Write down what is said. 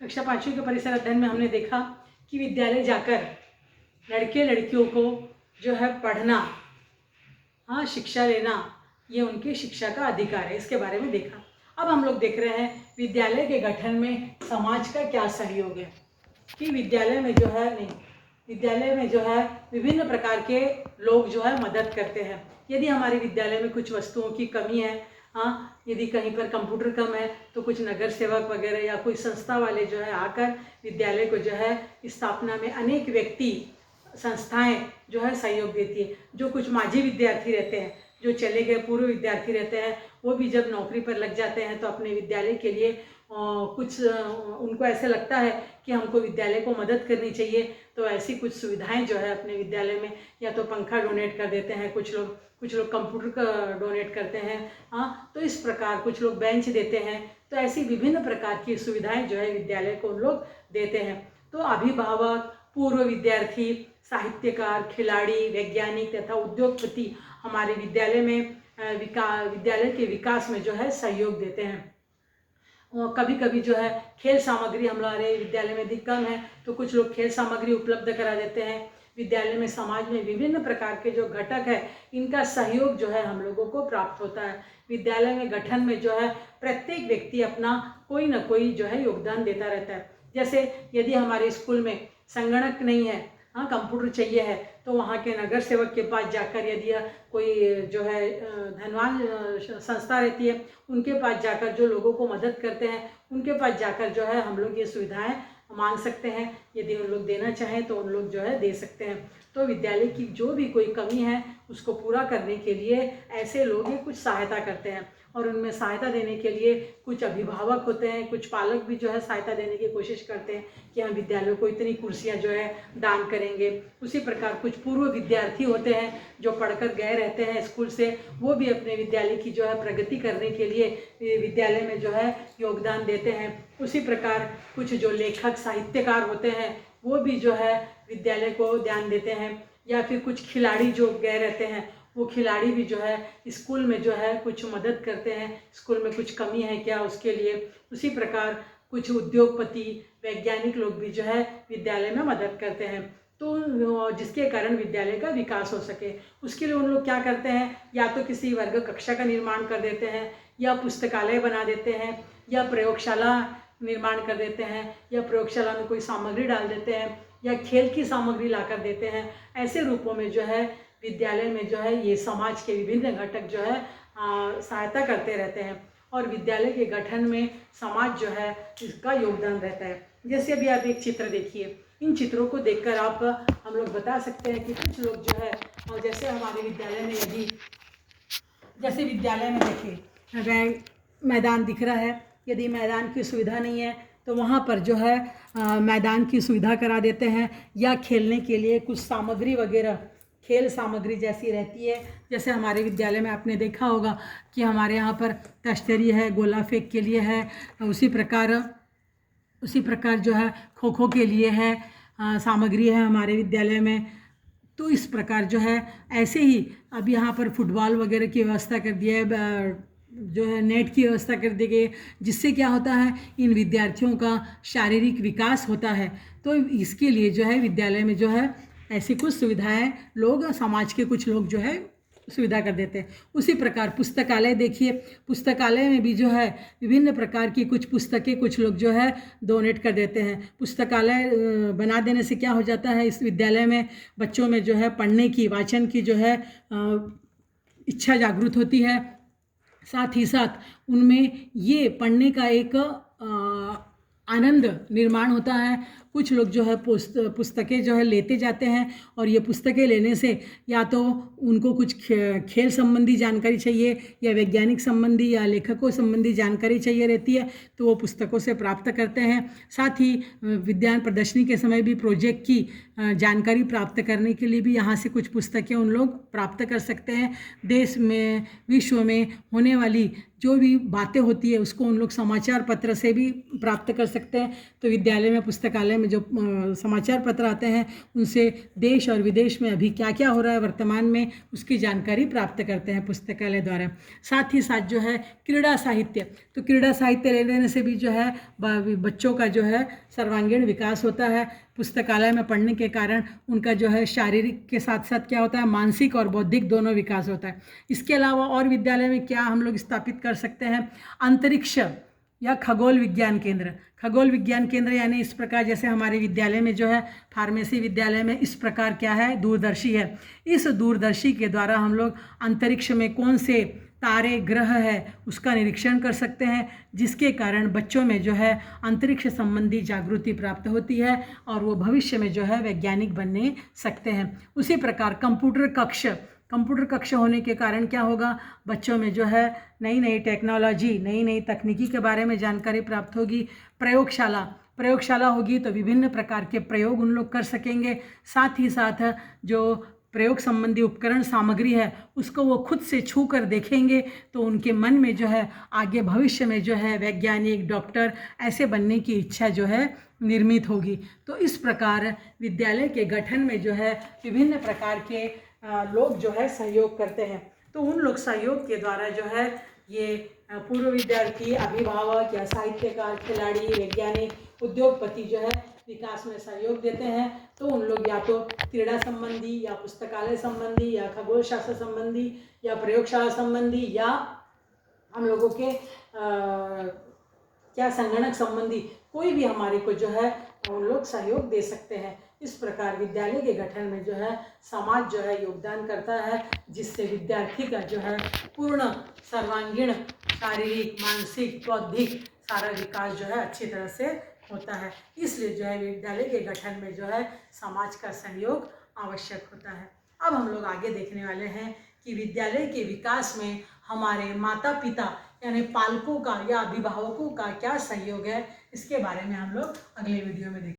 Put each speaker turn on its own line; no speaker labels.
कक्षा 5वीं के परिसर अध्ययन में हमने देखा कि विद्यालय जाकर लड़के लड़कियों को जो है पढ़ना, हाँ, शिक्षा लेना, ये उनकी शिक्षा का अधिकार है, इसके बारे में देखा। अब हम लोग देख रहे हैं विद्यालय के गठन में समाज का क्या सहयोग है, कि विद्यालय में जो है विद्यालय में जो है विभिन्न प्रकार के लोग जो है मदद करते हैं। यदि हमारे विद्यालय में कुछ वस्तुओं की कमी है, हाँ, यदि कहीं पर कंप्यूटर कम है तो कुछ नगर सेवक वगैरह या कोई संस्था वाले जो है आकर विद्यालय को जो है स्थापना में अनेक व्यक्ति संस्थाएं जो है सहयोग देती है। जो कुछ माजी विद्यार्थी रहते हैं, जो चले गए पूर्व विद्यार्थी रहते हैं, वो भी जब नौकरी पर लग जाते हैं तो अपने विद्यालय के लिए कुछ उनको ऐसे लगता है कि हमको विद्यालय को मदद करनी चाहिए, तो ऐसी कुछ सुविधाएं जो है अपने विद्यालय में या तो पंखा डोनेट कर देते हैं, कुछ लोग कंप्यूटर का डोनेट करते हैं, हाँ, तो इस प्रकार कुछ लोग बेंच देते हैं। तो ऐसी विभिन्न प्रकार की सुविधाएं जो है विद्यालय को उन लोग देते हैं। तो अभिभावक, पूर्व विद्यार्थी, साहित्यकार, खिलाड़ी, वैज्ञानिक तथा उद्योगपति हमारे विद्यालय में विद्यालय के विकास में जो है सहयोग देते हैं। कभी कभी जो है खेल सामग्री हमारे विद्यालय में कम है तो कुछ लोग खेल सामग्री उपलब्ध करा देते हैं। विद्यालय में समाज में विभिन्न प्रकार के जो घटक है, इनका सहयोग जो है हम लोगों को प्राप्त होता है। विद्यालय में गठन में जो है प्रत्येक व्यक्ति अपना कोई ना कोई जो है योगदान देता रहता है। जैसे यदि हमारे स्कूल में संगणक नहीं है, हाँ, कंप्यूटर चाहिए है, तो वहाँ के नगर सेवक के पास जाकर, यदि कोई जो है धनवान संस्था रहती है, उनके पास जाकर, जो लोगों को मदद करते हैं उनके पास जाकर जो है हम लोग ये सुविधाएं मांग सकते हैं। यदि उन लोग देना चाहें तो उन लोग जो है दे सकते हैं। तो विद्यालय की जो भी कोई कमी है उसको पूरा करने के लिए ऐसे लोग ही कुछ सहायता करते हैं, और उनमें सहायता देने के लिए कुछ अभिभावक होते हैं, कुछ पालक भी जो है सहायता देने की कोशिश करते हैं कि हम विद्यालय को इतनी कुर्सियां जो है दान करेंगे। उसी प्रकार कुछ पूर्व विद्यार्थी होते हैं जो पढ़कर गए रहते हैं स्कूल से, वो भी अपने विद्यालय की जो है प्रगति करने के लिए विद्यालय में जो है योगदान देते हैं। उसी प्रकार कुछ जो लेखक साहित्यकार होते हैं वो भी जो है विद्यालय को ध्यान देते हैं। या फिर कुछ खिलाड़ी जो गए रहते हैं, वो खिलाड़ी भी जो है स्कूल में जो है कुछ मदद करते हैं, स्कूल में कुछ कमी है क्या उसके लिए। उसी प्रकार कुछ उद्योगपति, वैज्ञानिक लोग भी जो है विद्यालय में मदद करते हैं, तो जिसके कारण विद्यालय का विकास हो सके। उसके लिए उन लोग क्या करते हैं, या तो किसी वर्ग कक्षा का निर्माण कर देते हैं, या पुस्तकालय बना देते हैं, या प्रयोगशाला निर्माण कर देते हैं, या प्रयोगशाला में कोई सामग्री डाल देते हैं, या खेल की सामग्री ला कर देते हैं। ऐसे रूपों में जो है विद्यालय में जो है ये समाज के विभिन्न घटक जो है सहायता करते रहते हैं, और विद्यालय के गठन में समाज जो है इसका योगदान रहता है। जैसे अभी आप एक चित्र देखिए, इन चित्रों को देखकर आप हम लोग बता सकते हैं कि कुछ लोग जो है, और जैसे हमारे विद्यालय में यदि जैसे विद्यालय में देखिए मैदान दिख रहा है, यदि मैदान की सुविधा नहीं है तो वहाँ पर जो है मैदान की सुविधा करा देते हैं, या खेलने के लिए कुछ सामग्री वगैरह, खेल सामग्री जैसी रहती है। जैसे हमारे विद्यालय में आपने देखा होगा कि हमारे यहाँ पर तश्तरी है, गोला फेंक के लिए है, उसी प्रकार जो है खो खो के लिए है, सामग्री है हमारे विद्यालय में। तो इस प्रकार जो है ऐसे ही अब यहाँ पर फुटबॉल वगैरह की व्यवस्था कर दिया है, जो है नेट की व्यवस्था कर दी गई, जिससे क्या होता है, इन विद्यार्थियों का शारीरिक विकास होता है। तो इसके लिए जो है विद्यालय में जो है ऐसी कुछ सुविधाएं लोग, समाज के कुछ लोग जो है सुविधा कर देते हैं। उसी प्रकार पुस्तकालय देखिए, पुस्तकालय में भी जो है विभिन्न प्रकार की कुछ पुस्तकें कुछ लोग जो है डोनेट कर देते हैं। पुस्तकालय बना देने से क्या हो जाता है, इस विद्यालय में बच्चों में जो है पढ़ने की, वाचन की जो है इच्छा जागृत होती है। साथ ही साथ उनमें ये पढ़ने का एक आनंद निर्माण होता है। कुछ लोग जो है पुस्तकें जो है लेते जाते हैं, और ये पुस्तकें लेने से या तो उनको कुछ खेल संबंधी जानकारी चाहिए, या वैज्ञानिक संबंधी या लेखकों संबंधी जानकारी चाहिए रहती है, तो वो पुस्तकों से प्राप्त करते हैं। साथ ही विज्ञान प्रदर्शनी के समय भी प्रोजेक्ट की जानकारी प्राप्त करने के लिए भी यहाँ से कुछ पुस्तकें उन लोग प्राप्त कर सकते हैं। देश में, विश्व में होने वाली जो भी बातें होती है उसको उन लोग समाचार पत्र से भी प्राप्त कर सकते हैं। तो विद्यालय में, पुस्तकालय में में जो समाचार पत्र आते हैं उनसे देश और विदेश में अभी क्या क्या हो रहा है वर्तमान में उसकी जानकारी प्राप्त करते हैं पुस्तकालय द्वारा। साथ ही साथ जो है क्रीड़ा साहित्य, तो क्रीड़ा साहित्य लेने से भी जो है बच्चों का जो है सर्वांगीण विकास होता है। पुस्तकालय में पढ़ने के कारण उनका जो है शारीरिक के साथ साथ क्या होता है, मानसिक और बौद्धिक दोनों विकास होता है। इसके अलावा और विद्यालय में क्या हम लोग स्थापित कर सकते हैं, अंतरिक्ष या खगोल विज्ञान केंद्र। खगोल विज्ञान केंद्र यानी इस प्रकार जैसे हमारे विद्यालय में जो है फार्मेसी विद्यालय में इस प्रकार क्या है, दूरदर्शी है। इस दूरदर्शी के द्वारा हम लोग अंतरिक्ष में कौन से तारे ग्रह है उसका निरीक्षण कर सकते हैं, जिसके कारण बच्चों में जो है अंतरिक्ष संबंधी जागृति प्राप्त होती है और वो भविष्य में जो है वैज्ञानिक बनने सकते हैं। उसी प्रकार कंप्यूटर कक्ष होने के कारण क्या होगा, बच्चों में जो है नई नई टेक्नोलॉजी, नई नई तकनीकी के बारे में जानकारी प्राप्त होगी। प्रयोगशाला होगी तो विभिन्न प्रकार के प्रयोग उन लोग कर सकेंगे। साथ ही साथ जो प्रयोग संबंधी उपकरण सामग्री है उसको वो खुद से छू कर देखेंगे तो उनके मन में जो है आगे भविष्य में जो है वैज्ञानिक, डॉक्टर ऐसे बनने की इच्छा जो है निर्मित होगी। तो इस प्रकार विद्यालय के गठन में जो है विभिन्न प्रकार के लोग जो है सहयोग करते हैं। तो उन लोग सहयोग के द्वारा जो है ये पूर्व विद्यार्थी, अभिभावक या साहित्यकार, खिलाड़ी, वैज्ञानिक, उद्योगपति जो है विकास में सहयोग देते हैं। तो उन लोग या तो क्रीड़ा संबंधी या पुस्तकालय संबंधी या खगोल शास्त्र संबंधी या प्रयोगशाला संबंधी या हम लोगों के क्या संगणक संबंधी कोई भी हमारे को जो है उन लोग सहयोग दे सकते हैं। इस प्रकार विद्यालय के गठन में जो है समाज जो है योगदान करता है, जिससे विद्यार्थी का जो है पूर्ण सर्वांगीण शारीरिक, मानसिक, बौद्धिक सारा विकास जो है अच्छी तरह से होता है। इसलिए जो है विद्यालय के गठन में जो है समाज का सहयोग आवश्यक होता है। अब हम लोग आगे देखने वाले हैं कि विद्यालय के विकास में हमारे माता पिता यानी पालकों का या अभिभावकों का क्या सहयोग है, इसके बारे में हम लोग अगले वीडियो में देखेंगे।